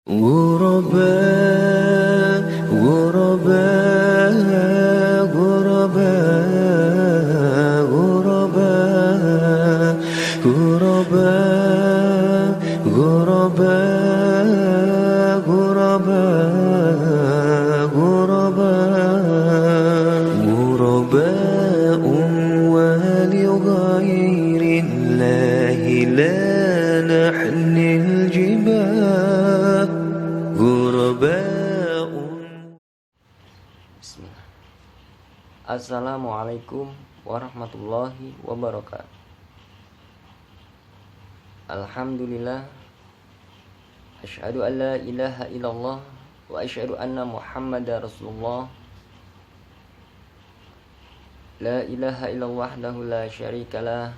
غرباء غرباء غرباء غرباء غرباء غرباء غرباء غرباء ولغير الله لا نحمل الجبال غرباء. Bismillah. Assalamualaikum warahmatullahi wabarakatuh. Alhamdulillah. Asyhadu an la ilaha illallah wa asyhadu anna Muhammadar Rasulullah. La ilaha illallah wahdahu la syarikalah,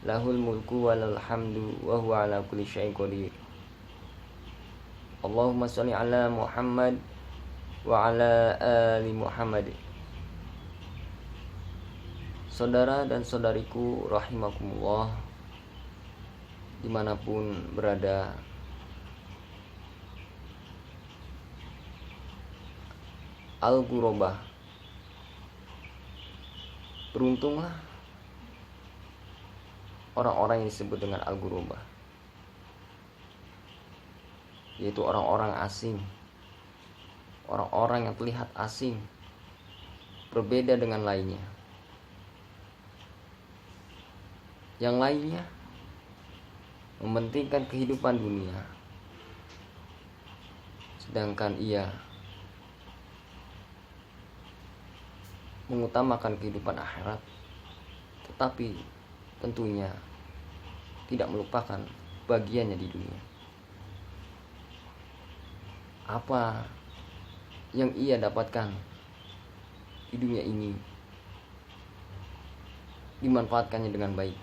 lahul mulku wa lahul hamdu wa huwa ala kulli syai'in qadir. Allahumma shalli ala Muhammad wa ala ali Muhammad. Saudara dan saudariku rahimakumullah, dimanapun berada, Al-Ghurabah, beruntunglah orang-orang yang disebut dengan Al-Ghurabah, yaitu orang-orang asing, orang-orang yang terlihat asing, berbeda dengan lainnya. Yang lainnya mementingkan kehidupan dunia, sedangkan ia mengutamakan kehidupan akhirat, tetapi tentunya tidak melupakan bagiannya di dunia. Apa yang ia dapatkan di dunia ini dimanfaatkannya dengan baik,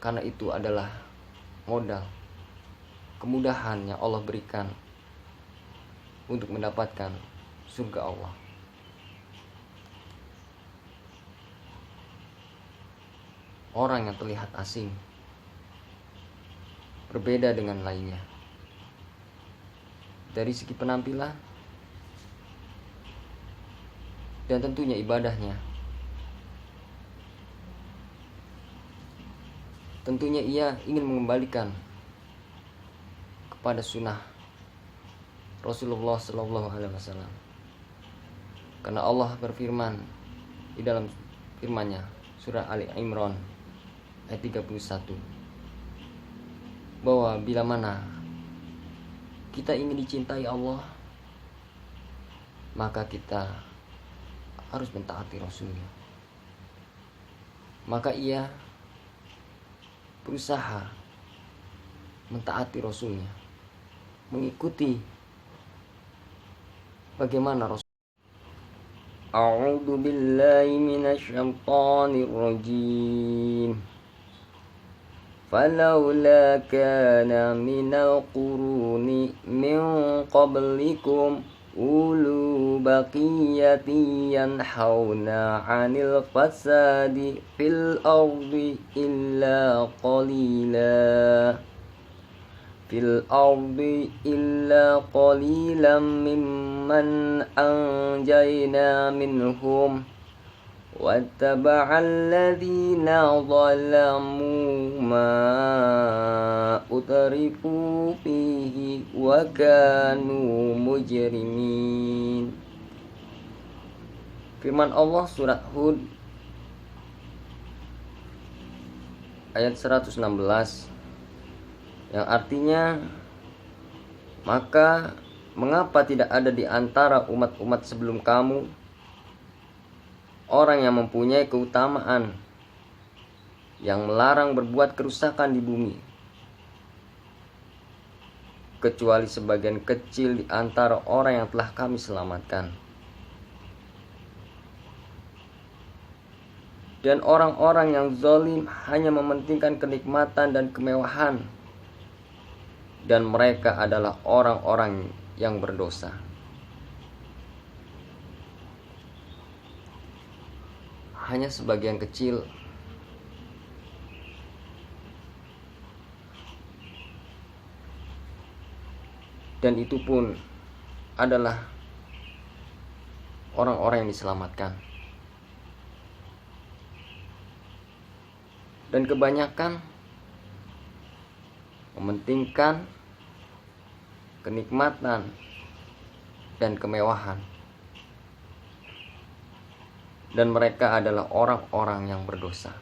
karena itu adalah modal kemudahan yang Allah berikan untuk mendapatkan surga Allah. Orang yang terlihat asing, berbeda dengan lainnya dari segi penampilan dan tentunya ibadahnya. Tentunya ia ingin mengembalikan kepada sunnah Rasulullah SAW, karena Allah berfirman di dalam firman-Nya surah Ali Imran ayat 31, bahwa bila mana kita ingin dicintai Allah, maka kita harus mentaati Rasulnya. Maka ia berusaha mentaati Rasulnya, mengikuti bagaimana Rasul. A'udzu billahi minasyaitonir rajim. Falawla kana minal quruni min qablikum ulu baqiyati yanhauna 'anil fasadi fil ardi illa qalilan mimman anjayna minhum wattaba'al ladzina zalamu ma utrifu fihi wa kanu mujrimin. Firman Allah surat Hud ayat 116, yang artinya, maka mengapa tidak ada di antara umat-umat sebelum kamu orang yang mempunyai keutamaan, yang melarang berbuat kerusakan di bumi, kecuali sebagian kecil di antara orang yang telah kami selamatkan. Dan orang-orang yang zalim hanya mementingkan kenikmatan dan kemewahan, dan mereka adalah orang-orang yang berdosa. Hanya sebagian kecil Dan itu pun adalah orang-orang yang diselamatkan. Dan kebanyakan mementingkan kenikmatan dan kemewahan. Dan mereka adalah orang-orang yang berdosa.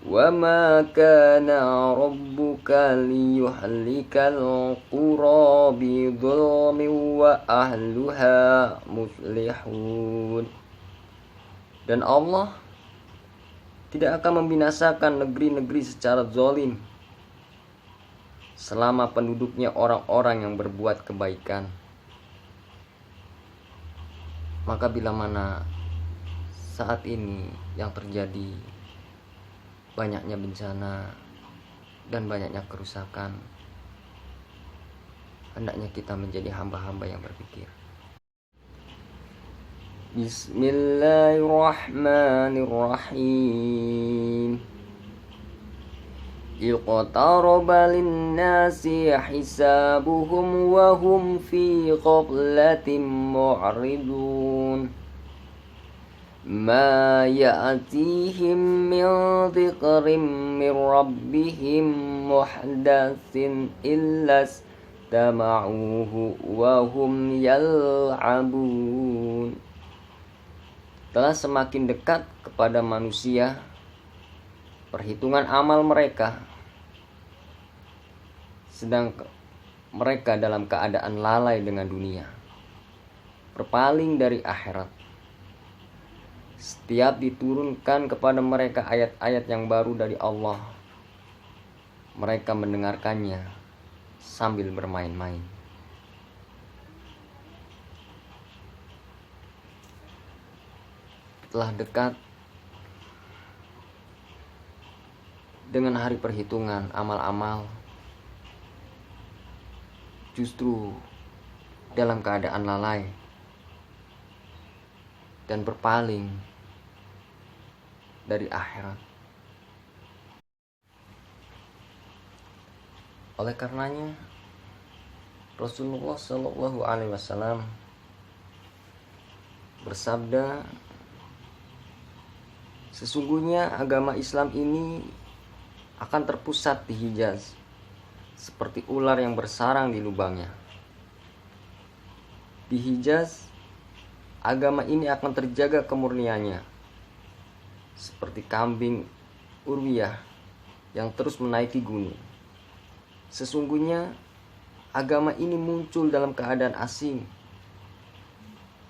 وَمَا كَانَ رَبُّكَ لِيُهْلِكَ الْقُرَى بِظُلْمٍ وَأَهْلُهَا مُصْلِحُونَ. Dan Allah tidak akan membinasakan negeri-negeri secara zalim selama penduduknya orang-orang yang berbuat kebaikan. Maka bila mana saat ini yang terjadi banyaknya bencana dan banyaknya kerusakan, hendaknya kita menjadi hamba-hamba yang berpikir. Bismillahirrahmanirrahim. Iqtaraba lin-nasi hisabuhum wa hum fi ghaflatin mu'ridun. Ma ya'tihim min dhikrin min rabbihim muhdatsin illa istama'uhu wa hum yal'abun. Telah semakin dekat kepada manusia perhitungan amal mereka, sedang mereka dalam keadaan lalai dengan dunia, berpaling dari akhirat. Setiap diturunkan kepada mereka ayat-ayat yang baru dari Allah, mereka mendengarkannya sambil bermain-main. Telah dekat dengan hari perhitungan amal-amal, justru dalam keadaan lalai dan berpaling dari akhirat. Oleh karenanya Rasulullah Shallallahu Alaihi Wasallam bersabda, sesungguhnya agama Islam ini akan terpusat di Hijaz seperti ular yang bersarang di lubangnya. Di Hijaz, agama ini akan terjaga kemurniannya seperti kambing Urwiyah yang terus menaiki gunung. Sesungguhnya agama ini muncul dalam keadaan asing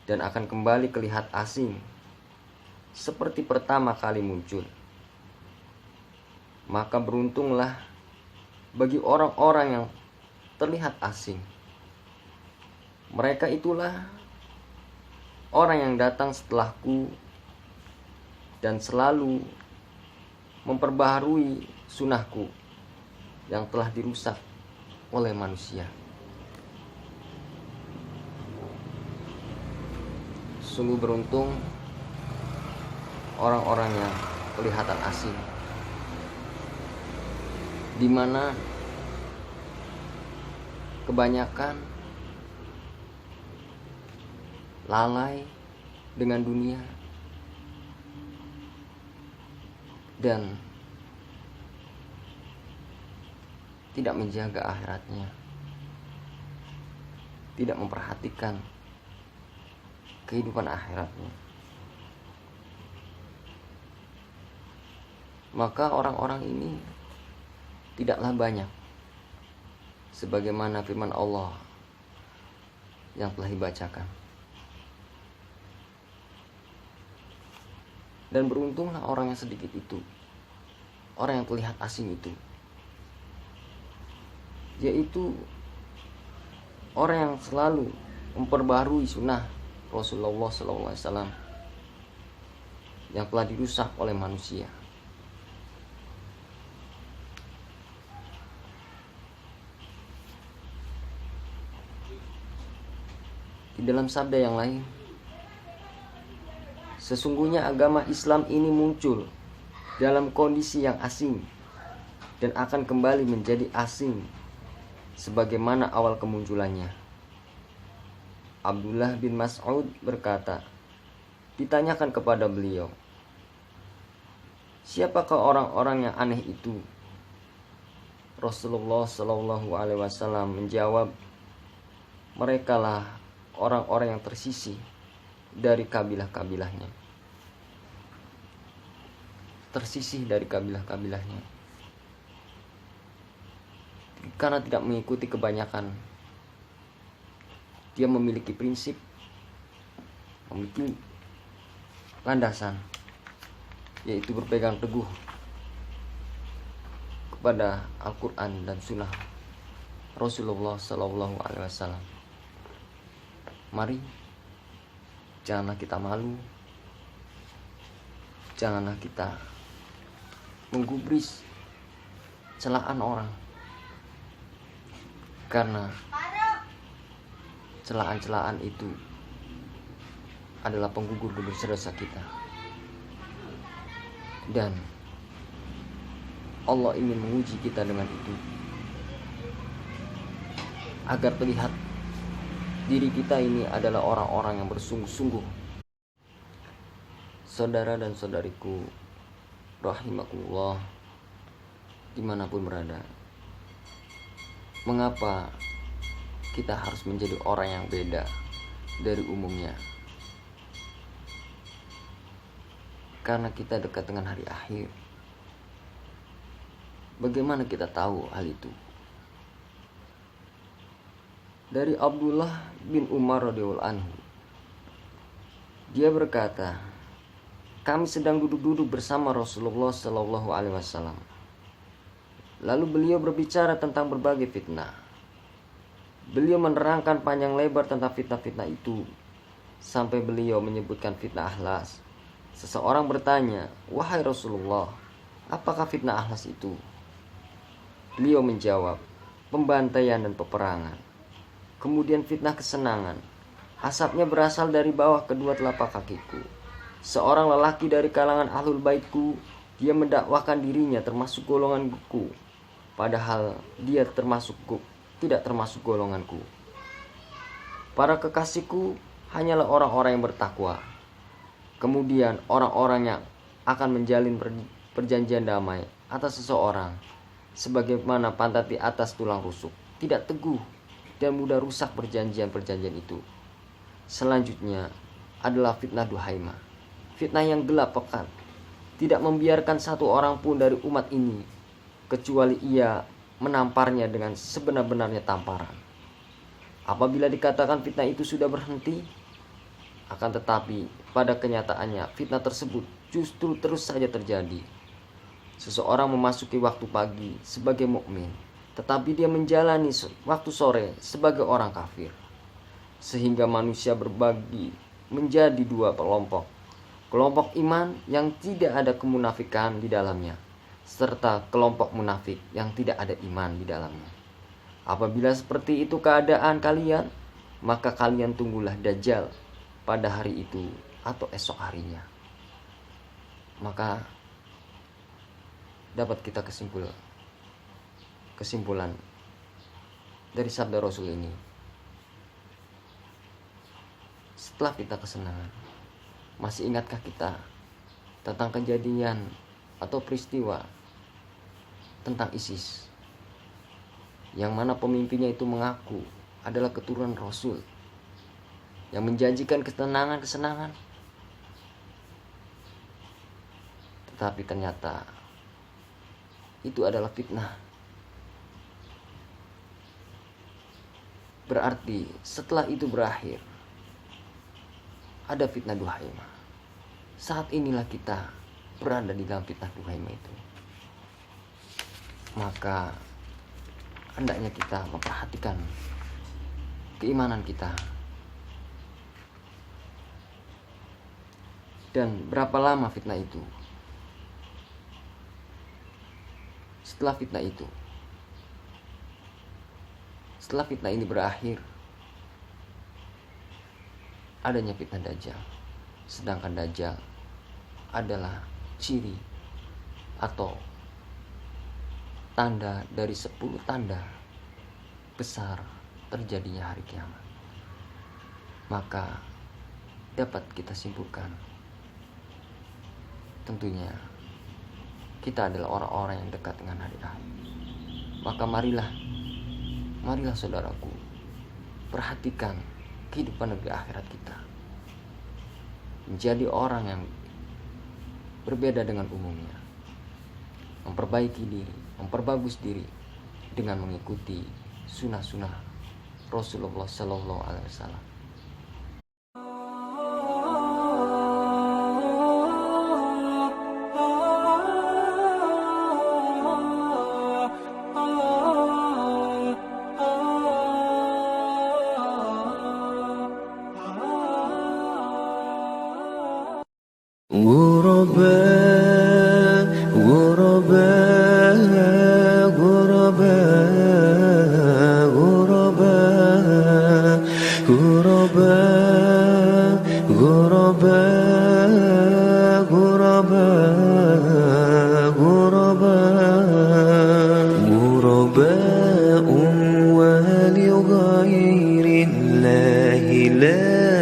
dan akan kembali kelihat asing seperti pertama kali muncul. Maka beruntunglah bagi orang-orang yang terlihat asing. Mereka itulah orang yang datang setelahku dan selalu memperbaharui sunnahku yang telah dirusak oleh manusia. Sungguh beruntung orang-orang yang kelihatan asing, di mana kebanyakan lalai dengan dunia dan tidak menjaga akhiratnya, tidak memperhatikan kehidupan akhiratnya. Maka orang-orang ini tidaklah banyak sebagaimana firman Allah yang telah dibacakan. Dan beruntunglah orang yang sedikit itu, orang yang terlihat asing itu, yaitu orang yang selalu memperbarui sunnah Rasulullah SAW yang telah dirusak oleh manusia. Di dalam sabda yang lain, Sesungguhnya agama Islam ini muncul dalam kondisi yang asing dan akan kembali menjadi asing sebagaimana awal kemunculannya. Abdullah bin Mas'ud berkata, ditanyakan kepada beliau, siapakah orang-orang yang aneh itu? Rasulullah Shallallahu Alaihi Wasallam menjawab, merekalah orang-orang yang tersisih dari kabilah-kabilahnya. Tersisih dari kabilah-kabilahnya karena tidak mengikuti kebanyakan. Dia memiliki prinsip, memiliki landasan, yaitu berpegang teguh kepada Al-Quran dan Sunnah Rasulullah Sallallahu Alaihi Wasallam. Mari, janganlah kita malu, janganlah kita menggubris celaan orang, karena celaan-celaan itu adalah penggugur dosa kita. Dan Allah ingin menguji kita dengan itu, agar terlihat diri kita ini adalah orang-orang yang bersungguh-sungguh. Saudara dan saudariku rahimakumullah, dimanapun berada, mengapa kita harus menjadi orang yang beda dari umumnya? Karena kita dekat dengan hari akhir. Bagaimana kita tahu hal itu? Dari Abdullah bin Umar radhiyallahu anhu, dia berkata, kami sedang duduk-duduk bersama Rasulullah Shallallahu Alaihi Wasallam. Lalu beliau berbicara tentang berbagai fitnah. Beliau menerangkan panjang lebar tentang fitnah-fitnah itu, sampai beliau menyebutkan fitnah ahlas. Seseorang bertanya, wahai Rasulullah, apakah fitnah ahlas itu? Beliau menjawab, pembantaian dan peperangan. Kemudian fitnah kesenangan. Asapnya berasal dari bawah kedua telapak kakiku. Seorang lelaki dari kalangan ahlul baitku, dia mendakwahkan dirinya termasuk golonganku, padahal dia tidak termasuk golonganku. Para kekasihku hanyalah orang-orang yang bertakwa. Kemudian orang-orang yang akan menjalin perjanjian damai atas seseorang, sebagaimana pantat di atas tulang rusuk, tidak teguh dan mudah rusak perjanjian-perjanjian itu. Selanjutnya adalah fitnah duhaimah, fitnah yang gelap pekat, tidak membiarkan satu orang pun dari umat ini kecuali ia menamparnya dengan sebenar-benarnya tamparan. Apabila dikatakan fitnah itu sudah berhenti, akan tetapi pada kenyataannya fitnah tersebut justru terus saja terjadi. Seseorang memasuki waktu pagi sebagai mukmin, tetapi dia menjalani waktu sore sebagai orang kafir, sehingga manusia berbagi menjadi dua kelompok. Kelompok iman yang tidak ada kemunafikan di dalamnya, serta kelompok munafik yang tidak ada iman di dalamnya. Apabila seperti itu keadaan kalian, maka kalian tunggulah Dajjal pada hari itu atau esok harinya. Maka dapat kita kesimpulan dari sabda Rasul ini. Setelah kita kesenangan, masih ingatkah kita tentang kejadian atau peristiwa tentang ISIS, yang mana pemimpinnya itu mengaku adalah keturunan Rasul, yang menjanjikan kesenangan, tetapi ternyata itu adalah fitnah. Berarti setelah itu berakhir, ada fitnah duhaimah. Saat inilah kita berada di dalam fitnah duhaimah itu. Maka hendaknya kita memperhatikan keimanan kita. Dan berapa lama fitnah itu? Setelah fitnah ini berakhir, adanya fitnah Dajjal. Sedangkan Dajjal adalah ciri atau tanda dari 10 tanda besar terjadinya hari kiamat. Maka dapat kita simpulkan, tentunya kita adalah orang-orang yang dekat dengan hari akhir. Maka marilah saudaraku, perhatikan kehidupan negeri akhirat kita. Menjadi orang yang berbeda dengan umumnya, memperbaiki diri, memperbagus diri dengan mengikuti sunnah-sunnah Rasulullah Sallallahu Alaihi Wasallam. غرباء غرباء غرباء غرباء غرباء غرباء غرباء غرباء ولغير الله لا